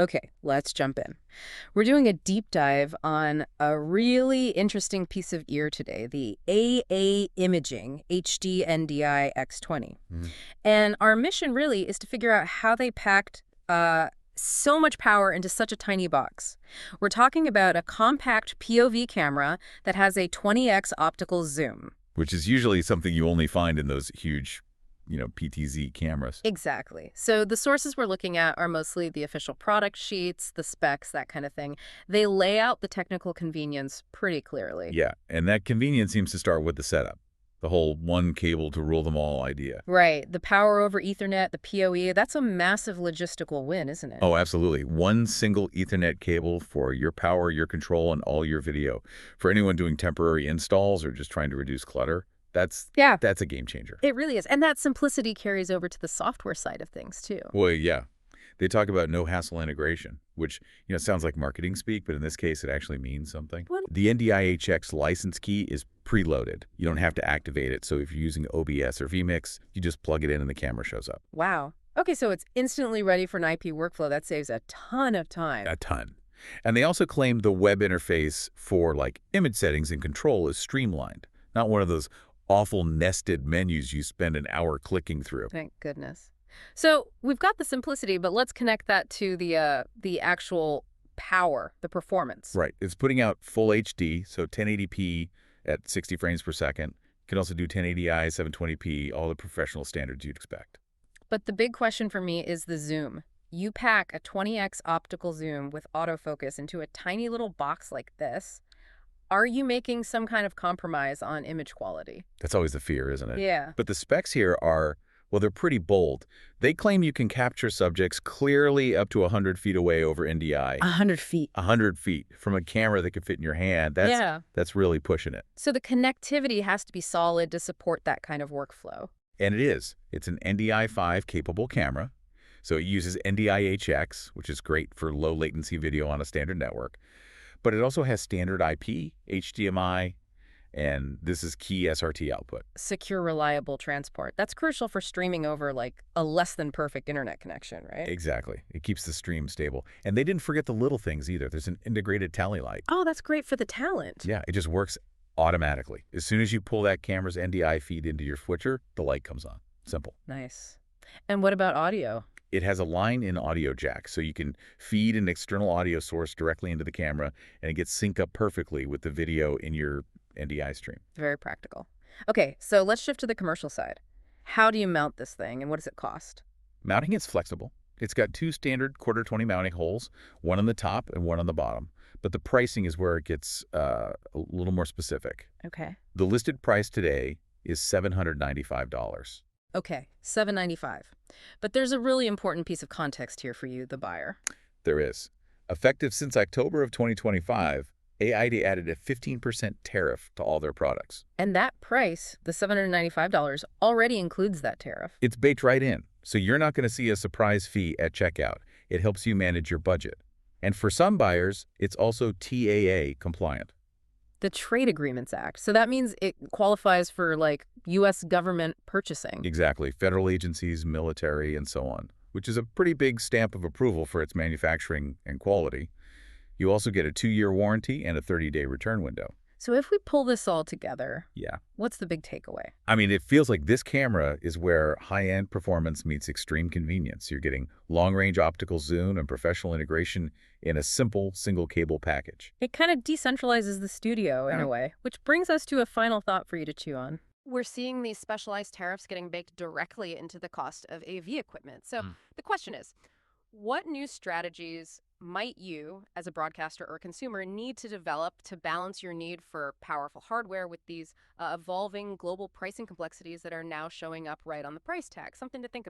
Okay, let's jump in. We're doing a deep dive on a really interesting piece of gear today, the AA Imaging HD-NDI-X20. Mhm. And our mission really is to figure out how they packed so much power into such a tiny box. We're talking about a compact POV camera that has a 20x optical zoom. Which is usually something you only find in those huge, PTZ cameras. Exactly. So the sources we're looking at are mostly the official product sheets, the specs, that kind of thing. They lay out the technical convenience pretty clearly. Yeah, and that convenience seems to start with the setup. The whole one cable to rule them all idea. Right. The power over Ethernet, the PoE, that's a massive logistical win, isn't it? Oh, absolutely. One single Ethernet cable for your power, your control, and all your video. For anyone doing temporary installs or just trying to reduce clutter, that's Yeah, that's a game changer. it really is. And that simplicity carries over to the software side of things, too. Well, yeah. They talk about no-hassle integration, which, sounds like marketing speak, but in this case, it actually means something. What? The NDI-HX license key is preloaded. You don't have to activate it, so if you're using OBS or vMix, you just plug it in and the camera shows up. Wow. Okay, so it's instantly ready for an IP workflow. That saves a ton of time. A ton. And they also claim the web interface for, image settings and control is streamlined, not one of those awful nested menus you spend an hour clicking through. Thank goodness. So we've got the simplicity, but let's connect that to the actual power, the performance. Right. It's putting out full HD, so 1080p at 60 frames per second. You can also do 1080i, 720p, all the professional standards you'd expect. But the big question for me is the zoom. You pack a 20x optical zoom with autofocus into a tiny little box like this. Are you making some kind of compromise on image quality? That's always the fear, isn't it? Yeah. But the specs here are, well, they're pretty bold. They claim you can capture subjects clearly up to 100 feet away over NDI. 100 feet. 100 feet from a camera that could fit in your hand. That's really pushing it. So the connectivity has to be solid to support that kind of workflow. And it is. It's an NDI-5 capable camera. So it uses NDI-HX, which is great for low latency video on a standard network. But it also has standard IP, HDMI, and this is key SRT output. Secure, reliable transport. That's crucial for streaming over like a less than perfect internet connection, right? Exactly. It keeps the stream stable. And they didn't forget the little things either. There's an integrated tally light. Oh, that's great for the talent. Yeah, it just works automatically. As soon as you pull that camera's NDI feed into your switcher, the light comes on. Simple. Nice. And what about audio? It has a line-in audio jack, so you can feed an external audio source directly into the camera, and it gets synced up perfectly with the video in your NDI stream. Very practical. Okay, so let's shift to the commercial side. How do you mount this thing, and what does it cost? Mounting is flexible. It's got two standard quarter-20 mounting holes, one on the top and one on the bottom. But the pricing is where it gets a little more specific. Okay. The listed price today is $795. Okay, $795. But there's a really important piece of context here for you, the buyer. There is. Effective since October of 2025, AIDA added a 15% tariff to all their products. And that price, the $795, already includes that tariff. It's baked right in, so you're not going to see a surprise fee at checkout. It helps you manage your budget. And for some buyers, it's also TAA compliant. The Trade Agreements Act. So that means it qualifies for, like, U.S. government purchasing. Exactly. Federal agencies, military, and so on, which is a pretty big stamp of approval for its manufacturing and quality. You also get a 2-year warranty and a 30-day return window. So if we pull this all together, Yeah. what's the big takeaway? I mean, it feels like this camera is where high-end performance meets extreme convenience. You're getting long-range optical zoom and professional integration in a simple single-cable package. It kind of decentralizes the studio in a way, which brings us to a final thought for you to chew on. We're seeing these specialized tariffs getting baked directly into the cost of AV equipment. So the question is, what new strategies might you, as a broadcaster or consumer, need to develop to balance your need for powerful hardware with these evolving global pricing complexities that are now showing up right on the price tag? Something to think about.